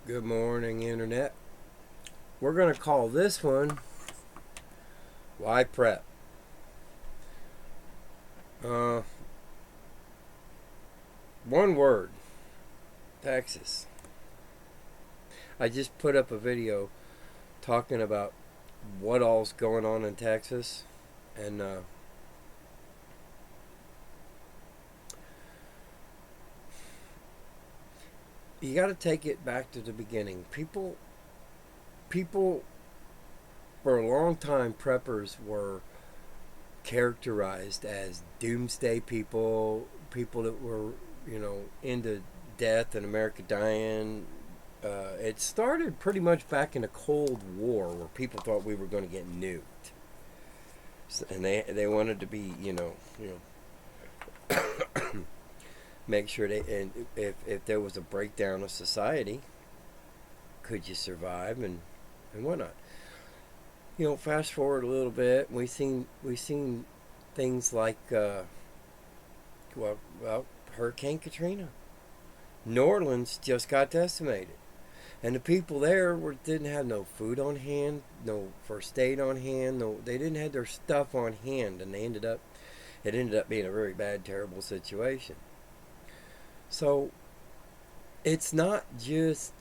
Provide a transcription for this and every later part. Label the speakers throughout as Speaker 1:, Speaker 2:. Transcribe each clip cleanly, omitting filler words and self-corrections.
Speaker 1: Good morning, Internet. We're going to call this one Why Prep? Uh, One word Texas. I just put up a video talking about what all's going on in Texas, and you got to take it back to the beginning. People, for a long time, preppers were characterized as doomsday people that were, into death and America dying. It started pretty much back in the Cold War, where people thought we were going to get nuked, and they wanted to be, make sure they, and if there was a breakdown of society, could you survive and whatnot. Fast forward a little bit, we seen things like well, Hurricane Katrina. New Orleans just got decimated, and the people there didn't have no food on hand, no first aid on hand, no, they didn't have their stuff on hand, and it ended up being a very bad, terrible situation. So it's not just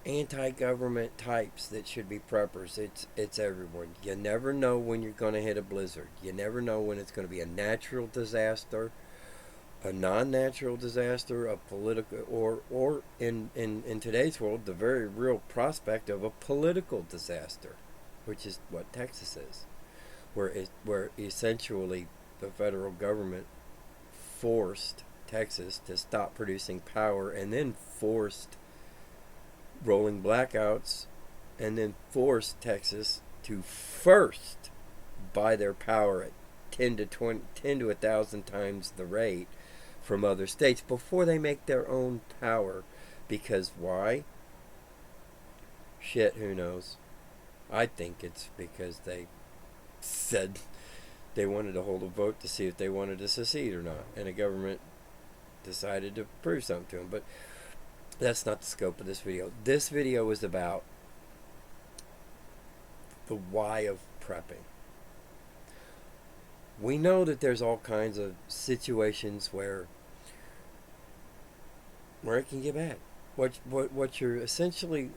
Speaker 1: anti-government types that should be preppers. It's everyone. You never know when you're going to hit a blizzard. You never know when it's going to be a natural disaster, a non-natural disaster, a political, or in today's world, the very real prospect of a political disaster, which is what Texas is, where essentially the federal government forced Texas to stop producing power, and then forced rolling blackouts, and then forced Texas to first buy their power at 10 to 20, 10 to 1,000 times the rate from other states before they make their own power. Because why? Shit, who knows? I think it's because they said they wanted to hold a vote to see if they wanted to secede or not, and the government decided to prove something to them. But that's not the scope of this video. This video is about the why of prepping. We know that there's all kinds of situations where it can get bad. What you're essentially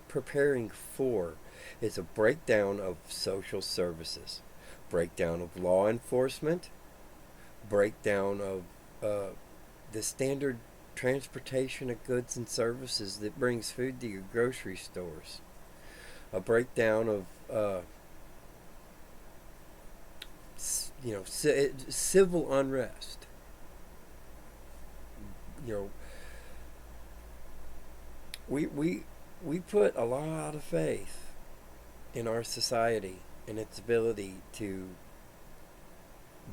Speaker 1: preparing for is a breakdown of social services, breakdown of law enforcement, breakdown of the standard transportation of goods and services that brings food to your grocery stores, a breakdown of civil unrest. You know, we put a lot of faith in our society and its ability to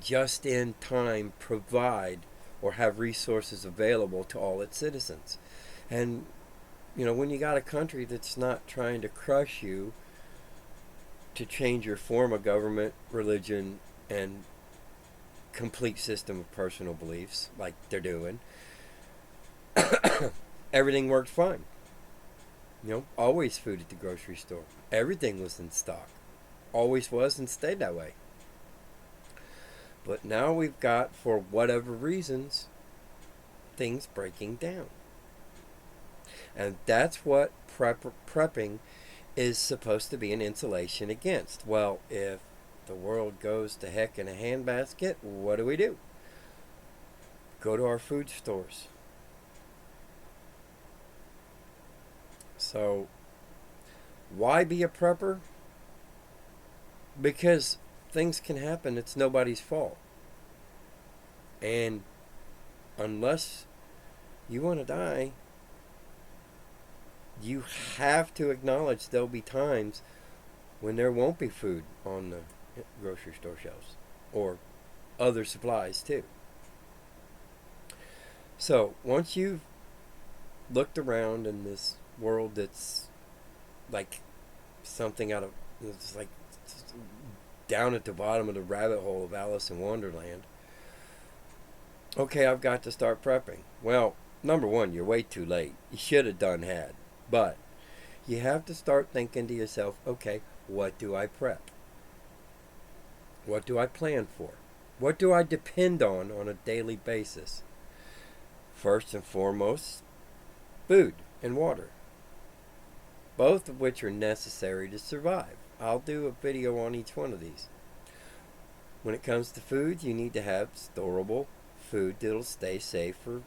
Speaker 1: just in time provide or have resources available to all its citizens. And when you got a country that's not trying to crush you to change your form of government, religion, and complete system of personal beliefs like they're doing, everything worked fine. Always food at the grocery store. Everything was in stock. Always was and stayed that way. But now we've got, for whatever reasons, things breaking down. And that's what prepping is supposed to be an insulation against. Well, if the world goes to heck in a handbasket, what do? Go to our food stores. So, why be a prepper? Because things can happen. It's nobody's fault. And unless you want to die, you have to acknowledge there'll be times when there won't be food on the grocery store shelves, or other supplies too. So once you've looked around in this world that's like something out of, it's like down at the bottom of the rabbit hole of Alice in Wonderland, okay, I've got to start prepping. Well, number one, you're way too late. You should have done had. But you have to start thinking to yourself, okay, what do I prep? What do I plan for? What do I depend on a daily basis? First and foremost, food and water, both of which are necessary to survive. I'll do a video on each one of these. When it comes to food, you need to have storable food that'll stay safe for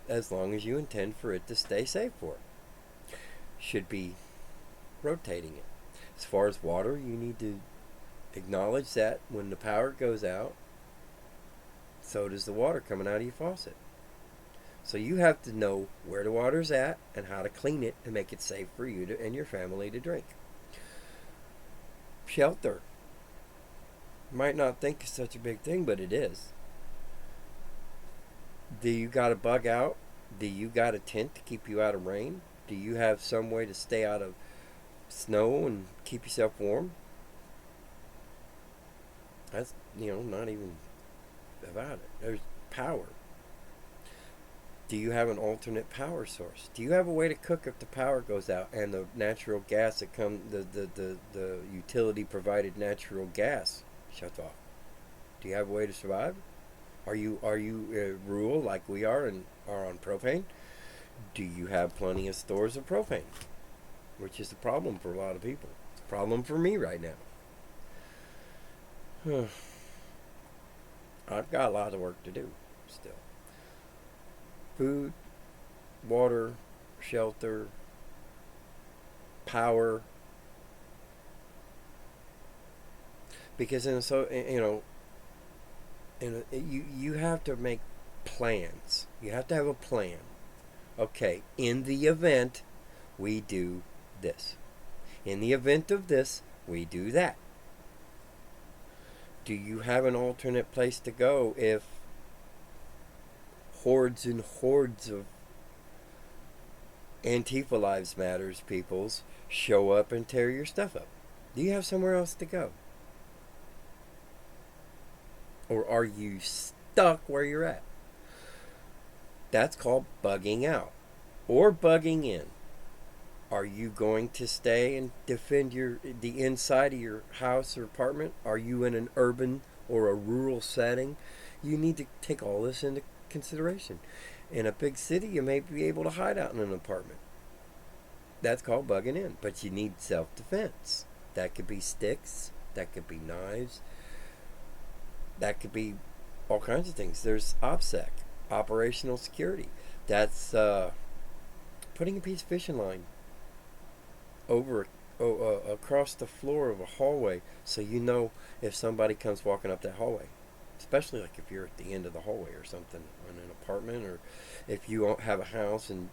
Speaker 1: as long as you intend for it to stay safe for. Should be rotating it. As far as water, you need to acknowledge that when the power goes out, so does the water coming out of your faucet. So you have to know where the water's at and how to clean it and make it safe for you and your family to drink. Shelter. You might not think it's such a big thing, but it is. Do you got a bug out? Do you got a tent to keep you out of rain? Do you have some way to stay out of snow and keep yourself warm? That's, not even about it. There's power. Do you have an alternate power source? Do you have a way to cook if the power goes out and the natural gas that the utility provided natural gas shuts off? Do you have a way to survive? Are you rural like we are and are on propane? Do you have plenty of stores of propane? Which is a problem for a lot of people. It's a problem for me right now. I've got a lot of work to do still. Food, water, shelter, power. Because you have to make plans. You have to have a plan. Okay, in the event we do this. In the event of this, we do that. Do you have an alternate place to go if hordes and hordes of Antifa Lives Matters peoples show up and tear your stuff up? Do you have somewhere else to go? Or are you stuck where you're at? That's called bugging out or bugging in. Are you going to stay and defend the inside of your house or apartment? Are you in an urban or a rural setting? You need to take all this into consideration. In a big city, you may be able to hide out in an apartment. That's called bugging in. But you need self-defense. That could be sticks. That could be knives. That could be all kinds of things. There's OPSEC, operational security. That's putting a piece of fishing line across the floor of a hallway, so you know if somebody comes walking up that hallway. Especially like if you're at the end of the hallway or something in an apartment, or if you have a house and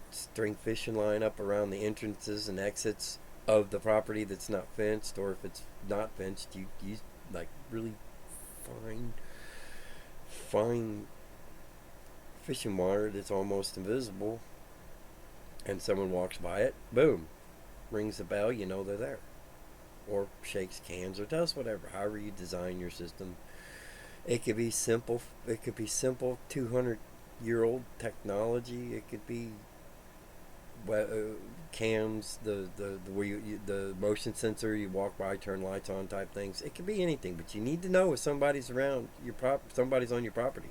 Speaker 1: string fishing line up around the entrances and exits of the property that's not fenced, or if it's not fenced, you use like really fine fishing wire that's almost invisible, and someone walks by it, boom, rings the bell, you know they're there, or shakes cans or does whatever, however you design your system. It could be simple 200-year-old technology. It could be cams, the motion sensor, you walk by, turn lights on type things. It could be anything, but you need to know if somebody's around somebody's on your property,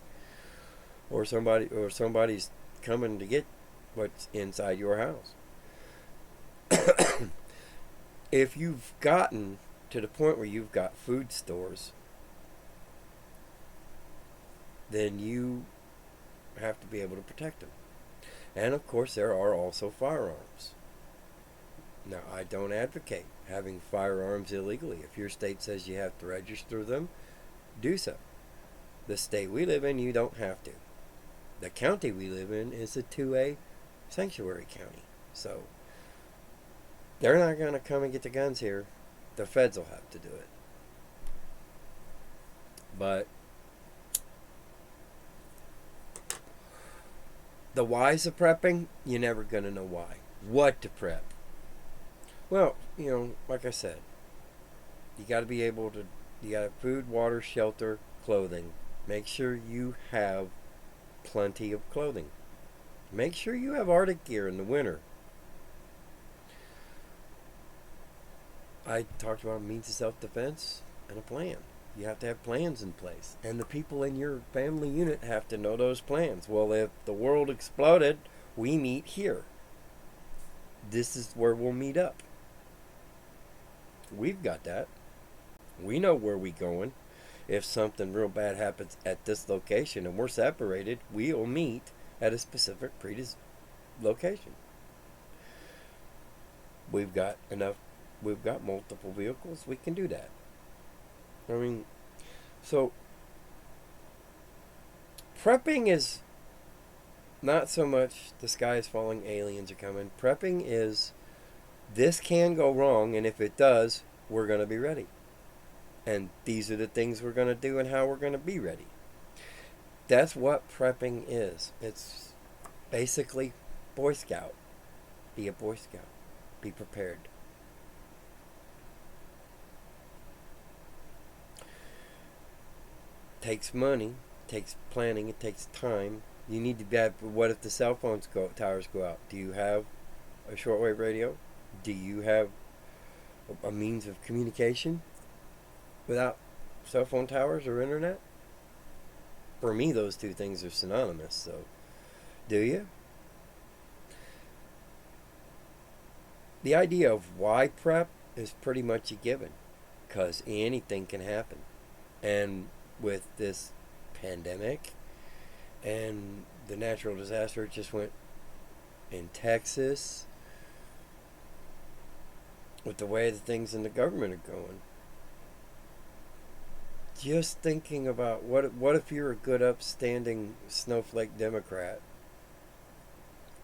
Speaker 1: or somebody's coming to get what's inside your house. If you've gotten to the point where you've got food stores, then you have to be able to protect them. And of course, there are also firearms. Now, I don't advocate having firearms illegally. If your state says you have to register them, do so. The state we live in, you don't have to. The county we live in is a 2A sanctuary county. So, they're not going to come and get the guns here. The feds will have to do it. But the whys of prepping, you're never going to know why. What to prep? Well, like I said, you got to be able to, you got food, water, shelter, clothing. Make sure you have plenty of clothing. Make sure you have Arctic gear in the winter. I talked about means of self-defense and a plan. You have to have plans in place. And the people in your family unit have to know those plans. Well, if the world exploded, we meet here. This is where we'll meet up. We've got that. We know where we going. If something real bad happens at this location and we're separated, we'll meet at a specific location. We've got enough. We've got multiple vehicles. We can do that. I mean, so prepping is not so much the sky is falling, aliens are coming. Prepping is this can go wrong, and if it does, we're going to be ready. And these are the things we're going to do and how we're going to be ready. That's what prepping is. It's basically Boy Scout. Be a Boy Scout. Be prepared. Takes money, takes planning, it takes time. You need to have, what if the cell phones towers go out? Do you have a shortwave radio? Do you have a means of communication without cell phone towers or internet? For me, those two things are synonymous. So, do you? The idea of why prep is pretty much a given, because anything can happen. And with this pandemic and the natural disaster it just went in Texas, with the way the things in the government are going, just thinking about what if you're a good upstanding snowflake Democrat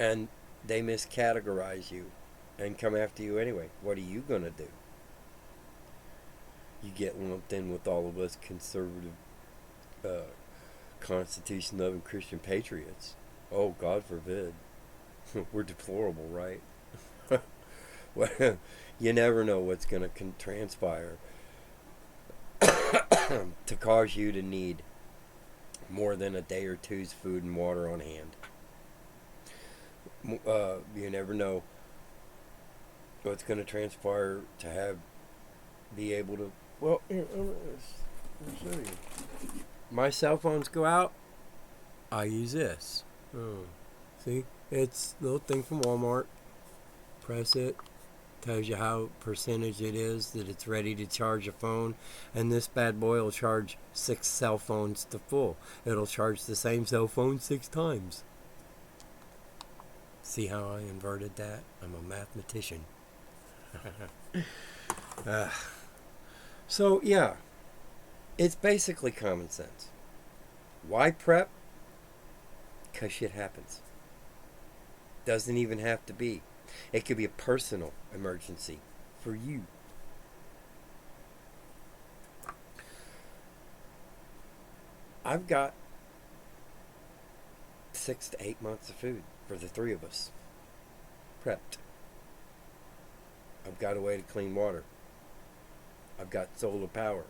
Speaker 1: and they miscategorize you and come after you anyway? What are you gonna do? You get lumped in with all of us conservative Constitution loving Christian patriots. Oh, God forbid. We're deplorable, right? Well, you never know what's going to transpire to cause you to need more than a day or two's food and water on hand. You never know what's going to transpire to be able to. Well, here, I'll show you. My cell phones go out, I use this. Oh, see? It's a little thing from Walmart. Press it. Tells you how percentage it is that it's ready to charge a phone. And this bad boy will charge 6 cell phones to full. It'll charge the same cell phone 6 times. See how I inverted that? I'm a mathematician. So, yeah. It's basically common sense. Why prep? Because shit happens. Doesn't even have to be. It could be a personal emergency for you. I've got 6 to 8 months of food for the 3 of us. Prepped. I've got a way to clean water. I've got solar power.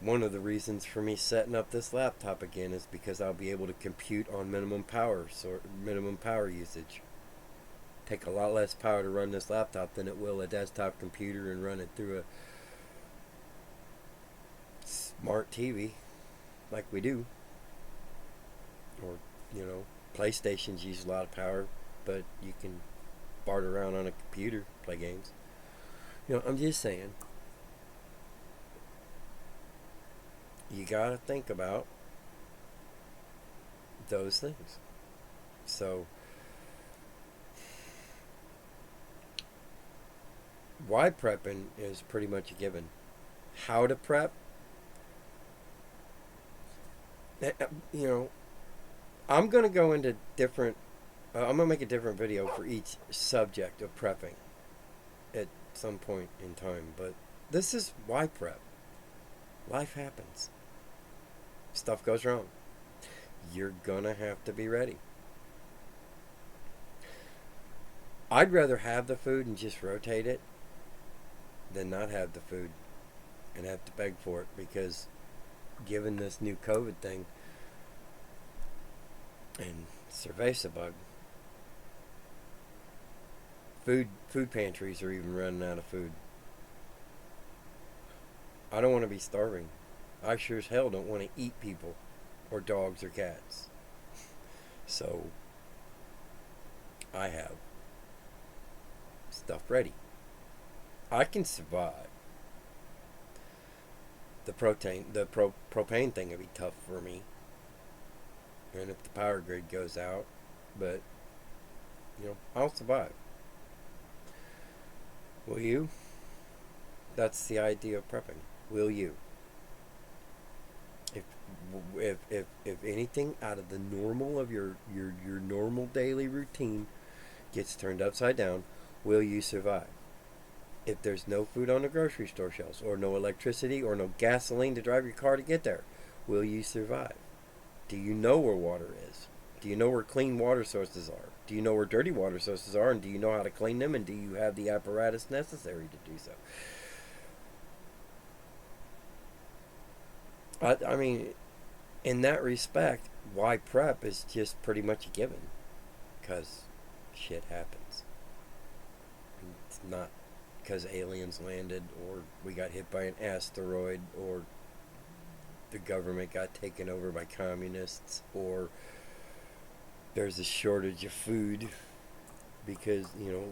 Speaker 1: One of the reasons for me setting up this laptop again is because I'll be able to compute on minimum power usage. Take a lot less power to run this laptop than it will a desktop computer and run it through a smart TV like we do. Or, PlayStations use a lot of power, but you can barter around on a computer, play games. I'm just saying. You gotta think about those things. So, why prepping is pretty much a given. How to prep, I'm gonna go into different. I'm gonna make a different video for each subject of prepping at some point in time. But this is why prep. Life happens. Stuff goes wrong. You're gonna have to be ready. I'd rather have the food and just rotate it than not have the food and have to beg for it, because given this new COVID thing and Cerveza bug. Food pantries are even running out of food. I don't want to be starving. I sure as hell don't want to eat people or dogs or cats. So I have stuff ready. I can survive. The propane thing would be tough for me. And if the power grid goes out, but I'll survive. Will you? That's the idea of prepping. Will you? If if anything out of the normal of your normal daily routine gets turned upside down, will you survive? If there's no food on the grocery store shelves, or no electricity, or no gasoline to drive your car to get there, will you survive? Do you know where water is? Do you know where clean water sources are? Do you know where dirty water sources are? And do you know how to clean them? And do you have the apparatus necessary to do so? I mean, in that respect, why prep is just pretty much a given. Because shit happens. It's not because aliens landed, or we got hit by an asteroid, or the government got taken over by communists, or there's a shortage of food because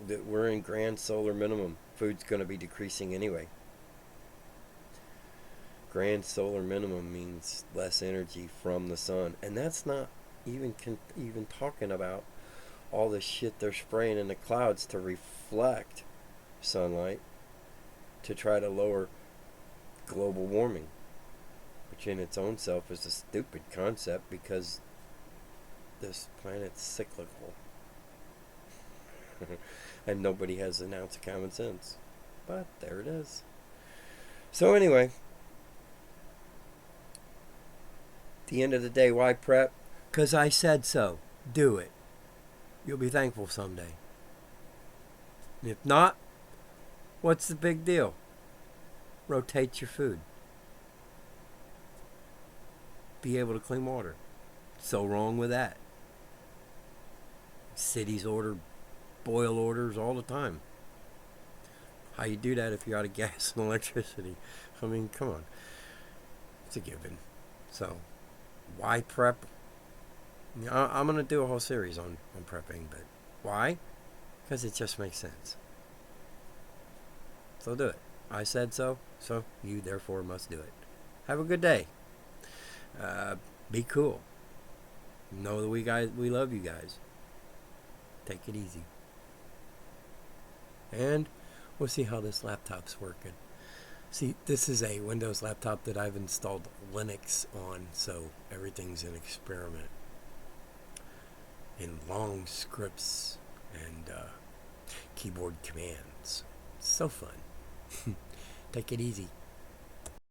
Speaker 1: that we're in grand solar minimum. Food's going to be decreasing anyway. Grand solar minimum means less energy from the sun, and that's not even talking about all the shit they're spraying in the clouds to reflect sunlight to try to lower global warming, which in its own self is a stupid concept because this planet's cyclical. And nobody has an ounce of common sense. But there it is. So anyway, at the end of the day, why prep? Because I said so. Do it. You'll be thankful someday. And if not, what's the big deal? Rotate your food. Be able to clean water. So wrong with that. Cities order boil orders all the time. How you do that if you're out of gas and electricity? I mean, come on. It's a given. So, why prep? I'm going to do a whole series on prepping, but why? Because it just makes sense. So do it. I said so, so you therefore must do it. Have a good day. Be cool. Know that we love you guys. Take it easy. And we'll see how this laptop's working. See, this is a Windows laptop that I've installed Linux on, so everything's an experiment in long scripts and keyboard commands. So fun. Take it easy.